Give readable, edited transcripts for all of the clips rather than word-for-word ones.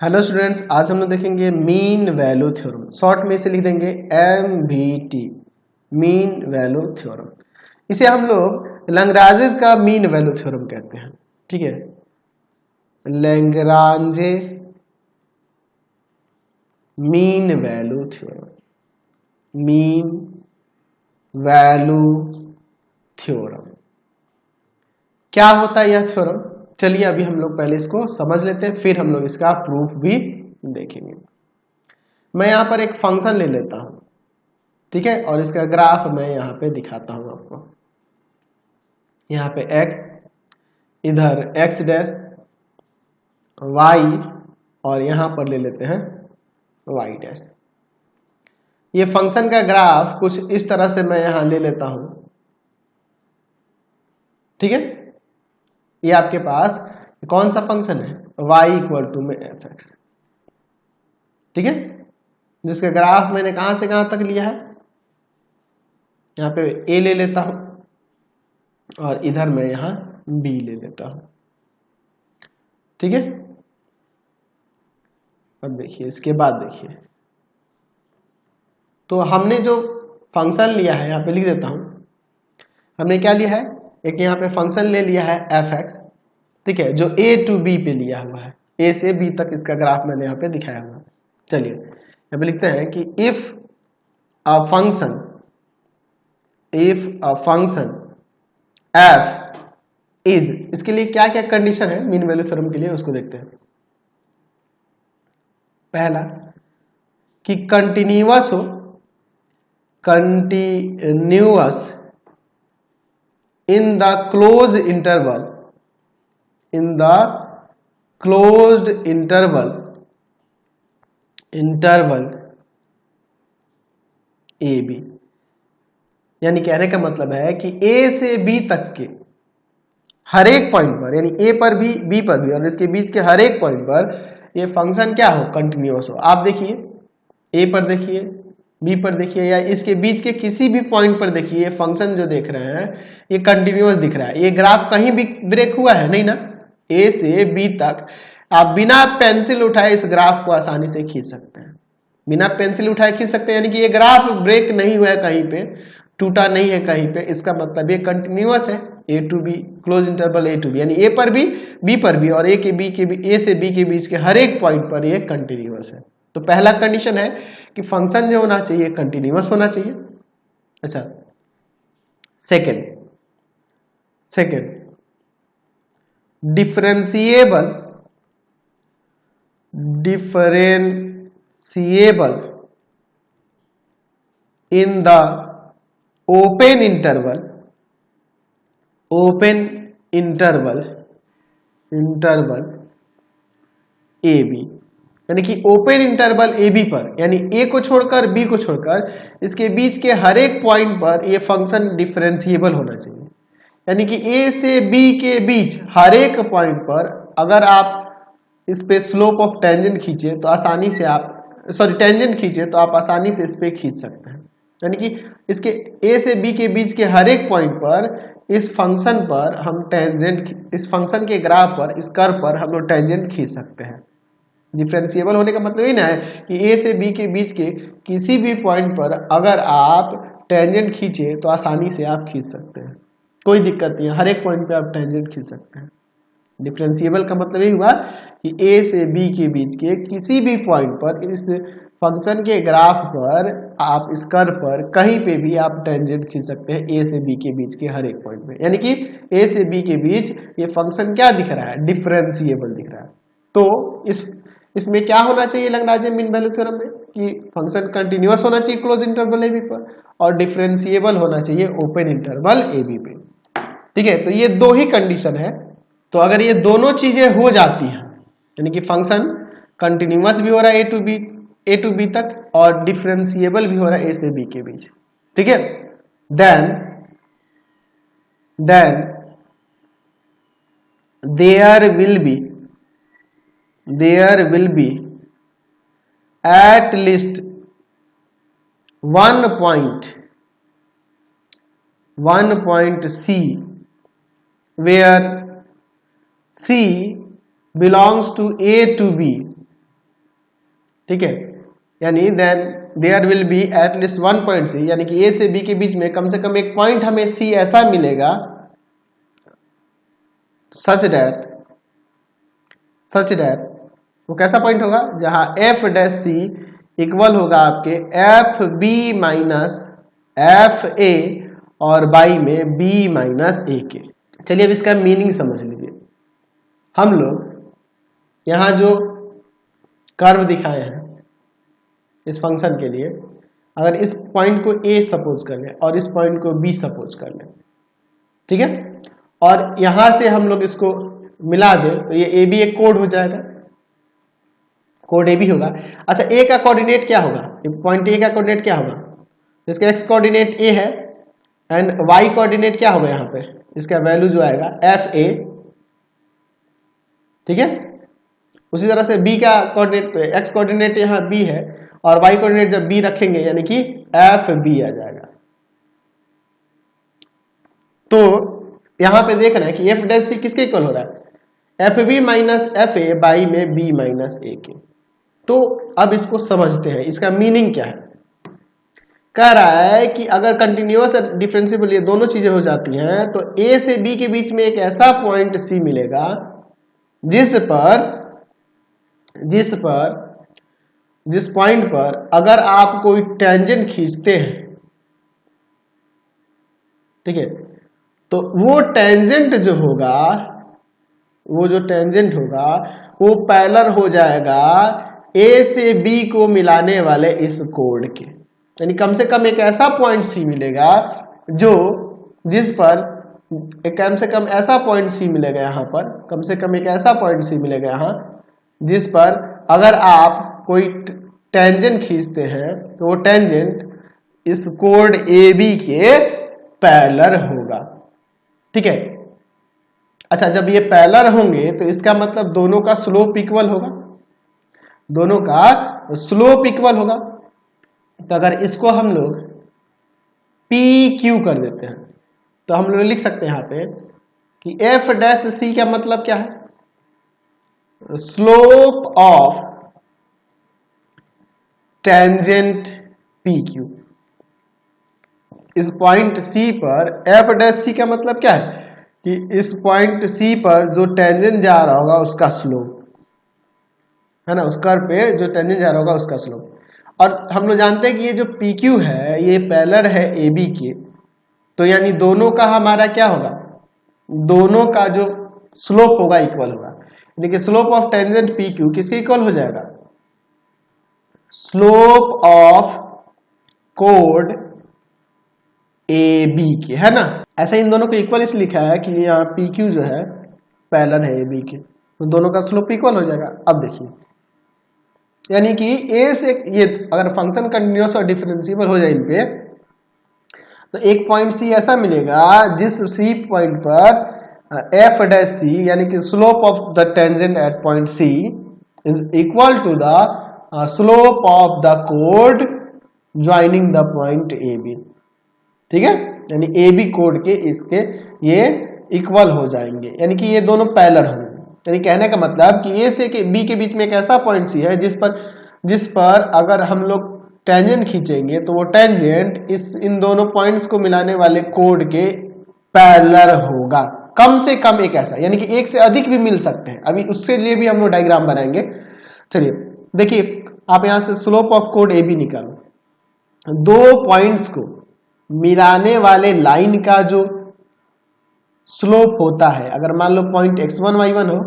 Hello students, आज हम लोग देखेंगे मीन वैल्यू थ्योरम। शॉर्ट में इसे लिख देंगे MVT, मीन वैल्यू थ्योरम। इसे हम लोग लैग्रांजेस का मीन वैल्यू थ्योरम कहते हैं। ठीक है, Lagrange mean value theorem, mean value theorem. क्या होता है यह थ्योरम? चलिए अभी हम लोग पहले इसको समझ लेते हैं, फिर हम लोग इसका प्रूफ भी देखेंगे। मैं यहां पर एक फंक्शन ले लेता हूं, ठीक है, और इसका ग्राफ मैं यहां पे दिखाता हूं आपको। यहां पे x, इधर x डैश, y, और यहां पर ले लेते हैं y डैश। ये फंक्शन का ग्राफ कुछ इस तरह से मैं यहां ले लेता हूं। ठीक है, ये आपके पास कौन सा फंक्शन है? y इक्वल टू में fx। ठीक है, जिसका ग्राफ मैंने कहां से कहां तक लिया है, यहां पे a ले लेता हूं और इधर मैं यहां b ले लेता हूं। ठीक है, अब देखिए, इसके बाद देखिए, तो हमने जो फंक्शन लिया है, यहां पे लिख देता हूं। हमने क्या लिया है? एक यहां पे फंक्शन ले लिया है fx, ठीक है, जो a टू b पे लिया हुआ है। a से b तक इसका ग्राफ मैंने यहां पे दिखाया हुआ है। चलिए यहां पे लिखते हैं कि if a function f is, इसके लिए क्या क्या कंडीशन है मीन वैल्यू थ्योरम के लिए, उसको देखते हैं। पहला कि कंटिन्यूअस हो, continuous in the closed interval, in the closed interval AB। यानी कहने का मतलब है कि A से B तक के हर एक पॉइंट पर, यानी A पर भी B पर भी और इसके बीच के हर एक पॉइंट पर ये फंक्शन क्या हो? कंटिन्यूअस हो। आप देखिए, A पर देखिए, B पर देखिए, या इसके बीच के किसी भी पॉइंट पर देखिए, ये फंक्शन जो देख रहे हैं ये कंटिन्यूअस दिख रहा है। ये ग्राफ कहीं भी ब्रेक हुआ है नहीं ना? A से B तक आप बिना पेंसिल उठाए इस ग्राफ को आसानी से खींच सकते हैं। बिना पेंसिल उठाए खींच सकते हैं, यानी कि ये ग्राफ ब्रेक नहीं हुआ है, कहीं पे टूटा नहीं है कहीं पे। इसका मतलब ये कंटिन्यूअस है, A to B, close interval A to B, यानी A पर भी B पर भी और A से B के बीच के हर एक पॉइंट पर ये कंटिन्यूअस है। तो पहला कंडीशन है कि फंक्शन जो होना चाहिए कंटिन्यूअस होना चाहिए। अच्छा, second differentiable in the open interval A B, यानी कि ओपन इंटरवल ए बी पर, यानी ए को छोड़कर बी को छोड़कर इसके बीच के हर एक पॉइंट पर यह फंक्शन डिफरेंशिएबल होना चाहिए। यानी कि ए से बी के बीच हर एक पॉइंट पर अगर आप इस पे स्लोप ऑफ टेंजेंट खींचे तो आसानी से आप टेंजेंट खींचे तो आप आसानी से इस पे खींच सकते हैं। यानी कि इसके ए से बी के बीच के हर एक पॉइंट पर इस फंक्शन पर हम टेंजेंट, इस फंक्शन के ग्राफ पर, इस कर्व पर हम लोग टेंजेंट खींच सकते हैं। डिफरेंशिएबल होने का मतलब ही ना है कि ए से बी के बीच के किसी भी पॉइंट पर अगर आप टेंजेंट खींचे तो आसानी से आप खींच सकते हैं, कोई दिक्कत नहीं है, हर एक पॉइंट पे आप टेंजेंट खींच सकते हैं। डिफरेंशिएबल का मतलब ये हुआ कि ए से बी के बीच के किसी भी पॉइंट पर इस फंक्शन के ग्राफ पर, आप इस कर्व पर कहीं पे भी आप टेंजेंट खींच सकते हैं ए से बी के बीच के हर एक पॉइंट पे। यानी कि ए से बी के बीच ये फंक्शन क्या दिख रहा है? डिफरेंशिएबल दिख रहा है। तो इसमें क्या होना चाहिए लैग्रांजे मीन वैल्यू थ्योरम में कि फंक्शन कंटिन्यूअस होना चाहिए क्लोज इंटरवल ए बी पर और डिफरेंशिएबल होना चाहिए ओपन इंटरवल ए बी पे। ठीक है, तो ये दो ही कंडीशन है। तो अगर ये दोनों चीजें हो जाती हैं, यानी कि फंक्शन कंटिन्यूअस भी हो रहा है ए टू बी तक और डिफरेंशिएबल भी हो रहा है ए से बी के बीच, ठीक है, then there will be at least one point C where C belongs to A to B ठीक है, यानी then there will be at least one point C, यानी कि ए से बी के बीच में कम से कम एक पॉइंट हमें सी ऐसा मिलेगा सच दैट वो कैसा पॉइंट होगा जहां एफ डैश सी इक्वल होगा आपके F B minus F A और बाई में बी माइनस ए के। चलिए अब इसका मीनिंग समझ लीजिए। हम लोग यहां जो कर्व दिखाए हैं इस फंक्शन के लिए, अगर इस पॉइंट को ए सपोज कर लें और इस पॉइंट को बी सपोज कर लें, ठीक है, और यहां से हम लोग इसको मिला दें तो ये ए बी एक कोड हो जाएगा, कोड ए बी होगा। अच्छा, ए का कोऑर्डिनेट क्या होगा, पॉइंट ए का कोऑर्डिनेट क्या होगा, इसका एक्स कोऑर्डिनेट ए है एंड वाई कोऑर्डिनेट क्या होगा, यहाँ पे इसका वैल्यू जो आएगा एफ ए, ठीक है। उसी तरह से बी का कोऑर्डिनेट, एक्स कोऑर्डिनेट यहाँ बी है और वाई कोऑर्डिनेट जब बी रखेंगे यानी कि एफ बी आ जाएगा। तो यहां पे देख रहे हैं कि एफ डैश सी किसके इक्वल हो रहा है, F B minus F A by में बी माइनस ए के। तो अब इसको समझते हैं, इसका मीनिंग क्या है। कह रहा है कि अगर कंटिन्यूअस और डिफरेंशिएबल ये दोनों चीजें हो जाती हैं तो ए से बी के बीच में एक ऐसा पॉइंट सी मिलेगा जिस पॉइंट पर अगर आप कोई टेंजेंट खींचते हैं, ठीक है, तो वो टेंजेंट जो होगा वो पैरेलल हो जाएगा ए से बी को मिलाने वाले इस कोड के। यानी कम से कम एक ऐसा पॉइंट सी मिलेगा कम से कम ऐसा पॉइंट सी मिलेगा यहाँ पर, कम से कम एक ऐसा पॉइंट सी मिलेगा यहाँ जिस पर अगर आप कोई टेंजेंट खींचते हैं तो वो टेंजेंट इस कोड ए बी के पैरेलल होगा, ठीक है। अच्छा, जब ये पैरेलल होंगे तो इसका मतलब दोनों का स्लोप इक्वल होगा, तो अगर इसको हम लोग पी क्यू कर देते हैं तो हम लोग लिख सकते हैं यहाँ पे कि एफ डैश सी का मतलब क्या है, slope of tangent P Q. इस पॉइंट सी पर एफ डैश सी का मतलब क्या है कि इस पॉइंट सी पर जो टेंजेंट जा रहा होगा उसका स्लोप है ना, उस कर्व पे जो टेंजेंट जा रहा होगा उसका स्लोप। और हम लोग जानते हैं कि ये जो पी क्यू है ये पैरेलल है ए बी के, तो यानी दोनों का हमारा क्या होगा, दोनों का जो स्लोप होगा इक्वल होगा। यानी कि slope of tangent P Q किसके इक्वल हो जाएगा, स्लोप ऑफ कोड ए बी के, है ना। ऐसा इन दोनों को इक्वल इसलिए लिखा है कि यहाँ पी क्यू जो है पैरेलल है ए बी के, तो दोनों का स्लोप इक्वल हो जाएगा। अब देखिए, यानी कि ए से ये अगर फंक्शन कंटिन्यूअस और डिफरेंशिएबल हो जाए इन पे, तो एक पॉइंट सी ऐसा मिलेगा जिस सी पॉइंट पर एफ डैश सी यानी कि slope of the tangent at point C is equal to the slope of the कोड joining the point A B, ठीक है। यानी ए बी कोड के इसके ये इक्वल हो जाएंगे, यानी कि ये दोनों पैरेलल होंगे। यानी कहने का मतलब कि ए से बी के बीच में एक ऐसा पॉइंट सी है जिस पर अगर हम लोग टेंजेंट खींचेंगे तो वो टेंजेंट इन दोनों पॉइंट्स को मिलाने वाले कोड के पैरेलल होगा। कम से कम एक ऐसा, यानी कि एक से अधिक भी मिल सकते हैं, अभी उसके लिए भी हम लोग डायग्राम बनाएंगे। चलिए देखिए, आप यहां से स्लोप ऑफ कोड ए बी निकालो, दो पॉइंट्स को मिलाने वाले लाइन का जो स्लोप होता है, अगर मान लो पॉइंट x1 y1 हो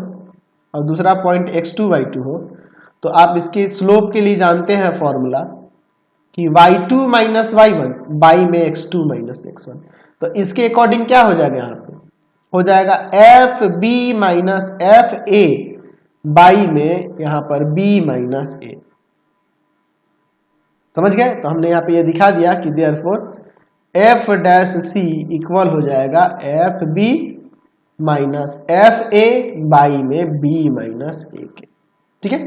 और दूसरा पॉइंट x2 y2 हो, तो आप इसके स्लोप के लिए जानते हैं फॉर्मूला कि y2 माइनस y1 बाई में x2 माइनस x1। तो इसके अकॉर्डिंग क्या हो जाएगा, यहाँ पे हो जाएगा F B minus F A by में यहाँ पर b माइनस ए। समझ गए। तो हमने यहाँ पे ये दिखा दिया कि therefore F dash C equal हो जाएगा F B minus F A by में बी माइनस ए के, ठीक है।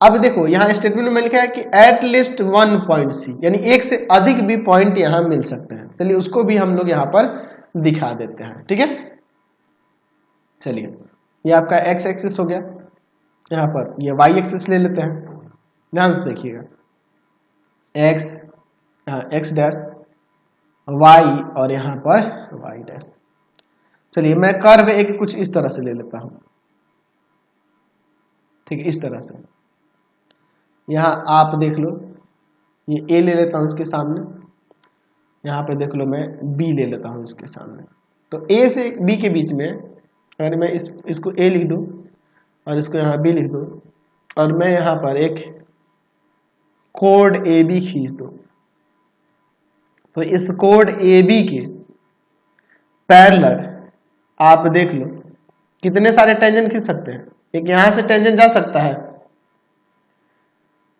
अब देखो यहाँ स्टेटमेंट में लिखा है कि at least one point C, यानी एक से अधिक भी पॉइंट यहाँ मिल सकते हैं। चलिए उसको भी हम लोग यहाँ पर दिखा देते हैं, ठीक है। चलिए ये आपका एक्स एक्सिस हो गया, यहाँ पर ये वाई एक्सिस ले लेते हैं। ध्यान से देखिएगा, एक्स, एक्स डैश, वाई और यहाँ पर वाई डैश। चलिए मैं कर्व एक कुछ इस तरह से ले लेता हूं, ठीक है, इस तरह से। यहाँ आप देख लो, ये ए ले लेता हूं इसके सामने, यहाँ पे देख लो मैं बी ले लेता हूं इसके सामने। तो ए से बी के बीच में अगर मैं इसको ए लिख दूं और इसको यहाँ बी लिख दूं और मैं यहाँ पर एक कोड ए बी खींच दूं, तो इस कोड ए बी के पैरेलल आप देख लो कितने सारे टेंजेंट खींच सकते हैं। एक यहां से टेंजेंट जा सकता है,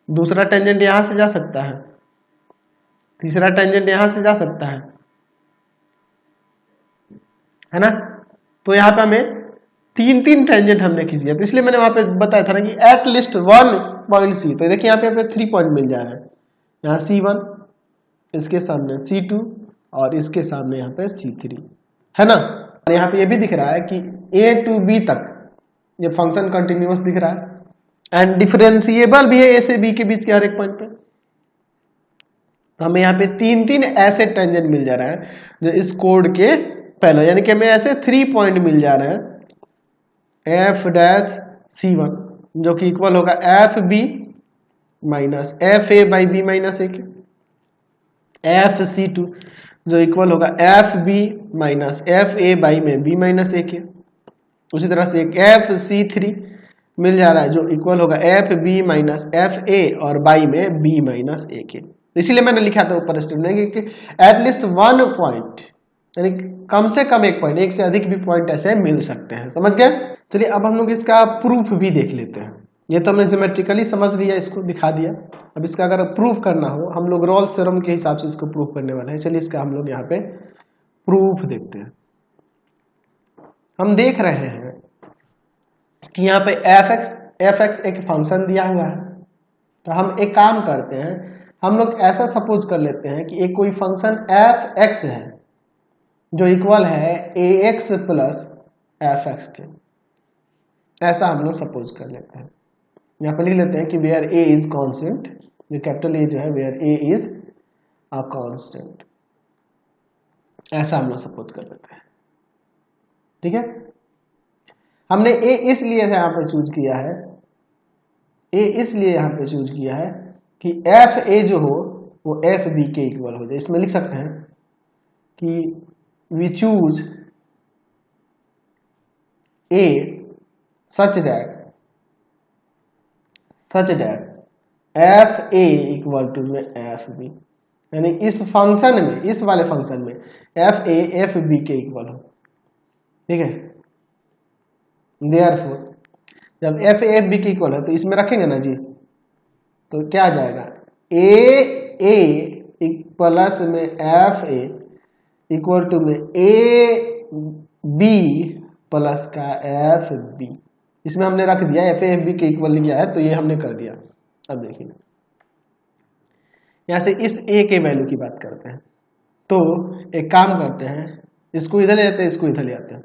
दूसरा टेंजेंट यहां से जा सकता है, तीसरा टेंजेंट यहां से जा सकता है ना। तो यहाँ पे हमें तीन तीन टेंजेंट हमने खींच दिया, तो इसलिए मैंने वहां पे बताया था ना कि एट लीस्ट 1 पॉइंट सी। तो देखिए यहाँ पे 3 पॉइंट मिल जा रहा है, यहाँ C1, इसके सामने C2 और इसके सामने यहाँ पे C3, है ना। और यहाँ पे ये भी दिख रहा है कि A to B तक ये फंक्शन कंटिन्यूअस दिख रहा है एंड डिफरेंशिएबल भी है A से B के बीच के हर एक पॉइंट पे। तो हमें यहाँ पे तीन तीन ऐसे टेंजेंट मिल जा रहा है जो इस कोड के पहले, यानी कि हमें ऐसे 3 पॉइंट मिल जा रहे हैं, एफ डैश C1 जो कि इक्वल होगा F B minus F A by B minus A के, एफ C2 जो इक्वल होगा F B minus F A by में बी माइनस ए के। उसी तरह से एक एफ C3 मिल जा रहा है जो इक्वल होगा F B minus F A और बाई में बी माइनस ए के। इसीलिए मैंने लिखा था ऊपर स्टेटमेंट कि एटलीस्ट 1 पॉइंट, यानी कम से कम एक पॉइंट, एक से अधिक भी पॉइंट ऐसे मिल सकते हैं। समझ गए। चलिए अब हम लोग इसका प्रूफ भी देख लेते हैं। ये तो हमने ज्योमेट्रिकली समझ लिया, इसको दिखा दिया। अब इसका अगर प्रूफ करना हो, हम लोग रॉल्स थ्योरम के हिसाब से इसको प्रूफ करने वाले हैं। चलिए इसका हम लोग यहाँ पे प्रूफ देखते हैं। हम देख रहे हैं कि यहाँ पे एफ एक्स एक फंक्शन दिया हुआ है। तो हम एक काम करते हैं, हम लोग ऐसा सपोज कर लेते हैं कि एक कोई फंक्शन एफ एक्स है जो इक्वल है ए एक्स प्लस एफ एक्स के, ऐसा हम लोग सपोज कर लेते हैं। यहाँ पर लिख लेते हैं कि वेयर ए इज कॉन्स्टेंट, जो कैपिटल ए जो है where A is a constant, ऐसा हम लोग सपोज कर लेते हैं। ठीक है, हमने ए इसलिए यहाँ पे चूज किया है, ए इसलिए यहाँ पे चूज किया है कि एफ ए जो हो वो एफ बी के इक्वल हो जाए। इसमें लिख सकते हैं कि we choose A such that F A equal to में एफ बी, यानी इस फंक्शन में, इस वाले फंक्शन में एफ ए एफ बी के इक्वल हो। ठीक है, देयरफॉर जब एफ ए एफ बी के इक्वल है तो इसमें रखेंगे ना जी, तो क्या आ जाएगा, ए प्लस में एफ ए इक्वल टू में ए बी प्लस का एफ बी। इसमें हमने रख दिया एफ ए एफ बी के इक्वल लिया है, तो ये हमने कर दिया। अब देखिए यहां से इस ए के वैल्यू की बात करते हैं, तो एक काम करते हैं, इसको इधर ले जाते हैं, इसको इधर ले आते हैं।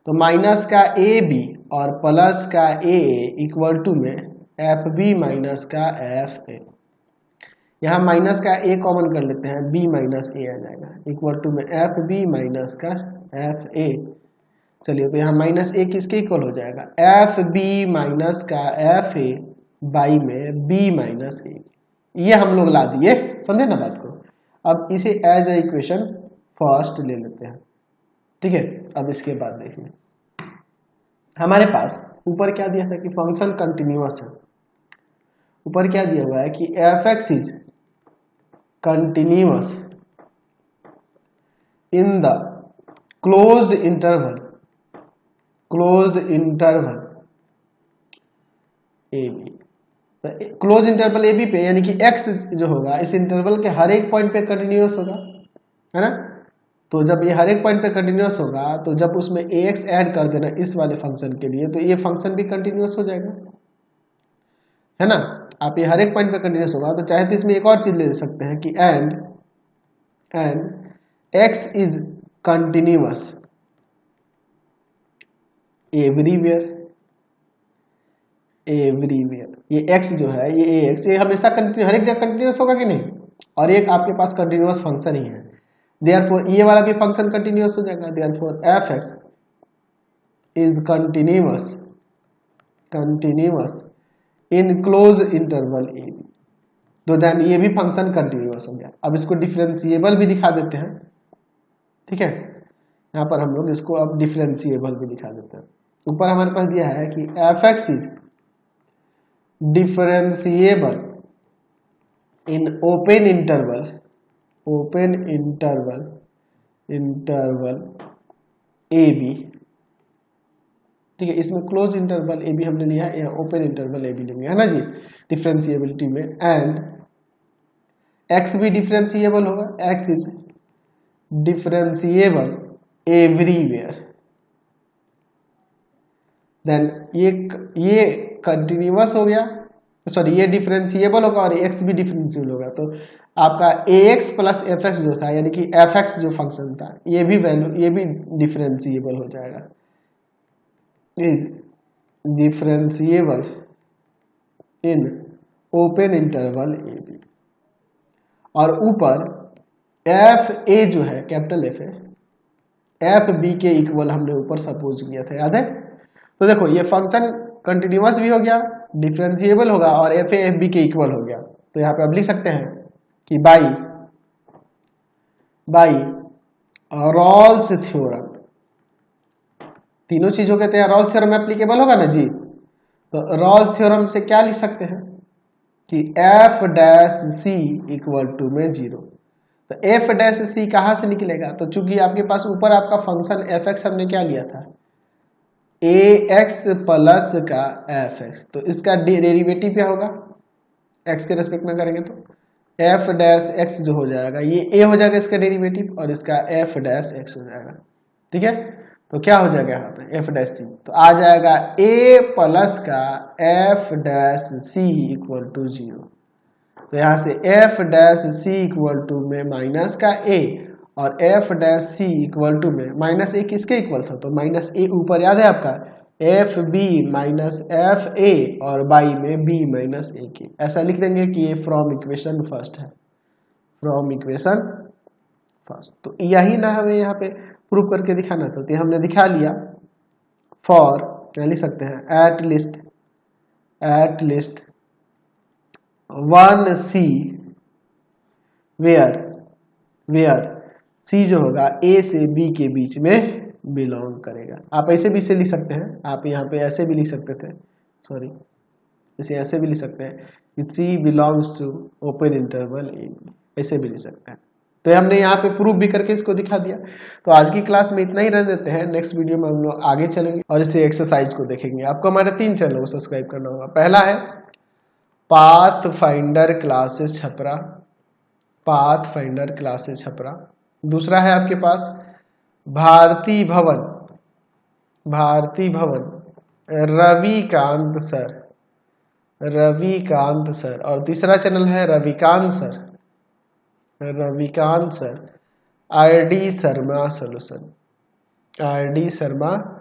तो माइनस का ए बी और प्लस का ए इक्वल टू में एफ बी माइनस का एफ ए। यहाँ माइनस का ए कॉमन कर लेते हैं, बी माइनस ए आ जाएगा इक्वल टू में एफ बी माइनस का एफ ए। चलिए तो यहाँ माइनस ए किसके इक्वल हो जाएगा, एफ बी माइनस का एफ ए बाई में बी माइनस ए। ये हम लोग ला दिए, समझे ना बात को। अब इसे एज ए इक्वेशन फर्स्ट ले लेते हैं। ठीक है, अब इसके बाद देखिए हमारे पास ऊपर क्या दिया था कि फंक्शन कंटिन्यूअस है। ऊपर क्या दिया हुआ है कि F X is continuous in the closed interval A B. Close interval A B पे, यानी कि एक्स जो होगा इस इंटरवल के हर एक पॉइंट पे कंटिन्यूअस होगा, है ना। तो जब ये हर एक पॉइंट पे कंटिन्यूअस होगा, तो जब उसमें ए एक्स ऐड कर देना इस वाले फंक्शन के लिए, तो ये फंक्शन भी कंटिन्यूअस हो जाएगा, है ना। आप ये हर एक पॉइंट पे कंटिन्यूअस होगा, तो चाहे तो इसमें एक और चीज ले सकते हैं कि and x is continuous everywhere. ये x जो है ये ax, ये हमेशा कंटिन्यू, हर एक जगह कंटिन्यूस होगा कि नहीं, और एक आपके पास कंटिन्यूस फंक्शन ही है, देयरफॉर ये वाला भी फंक्शन कंटिन्यूस हो जाएगा, therefore fx is continuous in close interval A B, तो देन ये भी फंक्शन कंटिन्यूस हो गया। अब इसको डिफरेंशिएबल भी दिखा देते हैं, ठीक है, यहाँ पर हम लोग इसको अब डिफरेंशिएबल भी दिखा देते हैं। ऊपर हमारे पास दिया है कि fx is differentiable in open interval A B, ठीक है, इसमें क्लोज इंटरवल ए बी हमने लिया है, या ओपन इंटरवल ए बी लेंगे, है ना जी, डिफरेंशिएबिलिटी में। एंड एक्स भी डिफरेंशिएबल होगा, X is differentiable everywhere, then ये कंटिन्यूअस हो गया, सॉरी ये डिफरेंशिएबल होगा और एक्स भी डिफरेंशिएबल होगा, तो आपका ax प्लस fx जो था, यानी कि fx जो फंक्शन था, ये भी वैल्यू, ये भी डिफरेंशिएबल हो जाएगा, is differentiable in open interval A B. और ऊपर एफ ए जो है, कैपिटल एफ है, एफ बी के इक्वल हमने ऊपर सपोज किया था, याद है। तो देखो ये फंक्शन कंटिन्यूअस भी हो गया, डिफरेंशिएबल होगा, और एफ ए एफ बी के इक्वल हो गया, तो यहाँ पे अब लिख सकते हैं कि बाई रॉल्स थ्योरम, तीनों चीजों के तहत रॉल्स थ्योरम एप्लीकेबल होगा ना जी। तो रॉल्स थ्योरम से क्या लिख सकते हैं कि F dash C equal to में 0, तो एफ डैश सी कहां से निकलेगा, तो चूंकि आपके पास ऊपर आपका फंक्शन एफ एक्स हमने क्या लिया था, ए एक्स प्लस का एफ एक्स, तो इसका डेरिवेटिव क्या होगा, एक्स के रेस्पेक्ट में करेंगे तो एफ डैश एक्स जो हो जाएगा, ये ए हो जाएगा इसका डेरिवेटिव, और इसका एफ डैश एक्स हो जाएगा, ठीक है। तो क्या हो जाएगा यहाँ पे एफ डैश सी, तो आ जाएगा ए प्लस का F dash C equal to 0, तो यहाँ से F dash C equal to में माइनस का ए, और F dash C equal to में माइनस ए किसके इक्वल था, तो माइनस ए ऊपर याद है आपका, F B minus F A, और बाई में बी माइनस ए के, ऐसा लिख देंगे कि ये फ्रॉम इक्वेशन फर्स्ट है, फ्रॉम इक्वेशन फर्स्ट। तो यही ना हमें यहाँ पे प्रूव करके दिखाना था, तो हमने दिखा लिया। फॉर क्या लिख सकते हैं, एट लिस्ट 1 सी वेयर सी जो होगा ए से बी के बीच में बिलोंग करेगा। आप ऐसे भी इसे लिख सकते हैं, आप यहाँ पे ऐसे भी लिख सकते थे, सॉरी इसे ऐसे भी लिख सकते हैं कि C belongs to open interval A B, ऐसे भी लिख सकते हैं। तो हमने यहाँ पे प्रूफ भी करके इसको दिखा दिया। तो आज की क्लास में इतना ही रहने देते हैं, नेक्स्ट वीडियो में हम लोग आगे चलेंगे और इसे एक्सरसाइज को देखेंगे। आपको हमारे 3 चैनल को सब्सक्राइब करना होगा। पहला है पाथ फाइंडर क्लासेस छपरा, दूसरा है आपके पास भारती भवन रविकांत सर, और तीसरा चैनल है Ravikant sir RD Sharma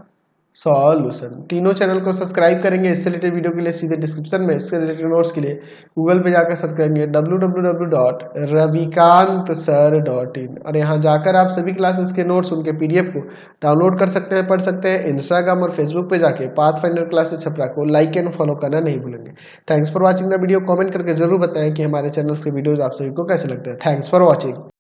solution. तीनों चैनल को सब्सक्राइब करेंगे। इससे रिलेटेड वीडियो के लिए सीधे डिस्क्रिप्शन में, इससे रिलेटेड नोट्स के लिए गूगल पे जाकर सर्च करेंगे www.ravikantsir.in, और यहाँ जाकर आप सभी क्लासेस के नोट्स, उनके पीडीएफ को डाउनलोड कर सकते हैं, पढ़ सकते हैं। इंस्टाग्राम और फेसबुक पे जाके पाथ फाइंडर क्लासेस छपरा को लाइक एंड फॉलो करना नहीं भूलेंगे। Thanks for watching the video. Comment करके जरूर बताएं कि हमारे चैनल के वीडियोज आप सभी को कैसे लगते हैं। Thanks for watching.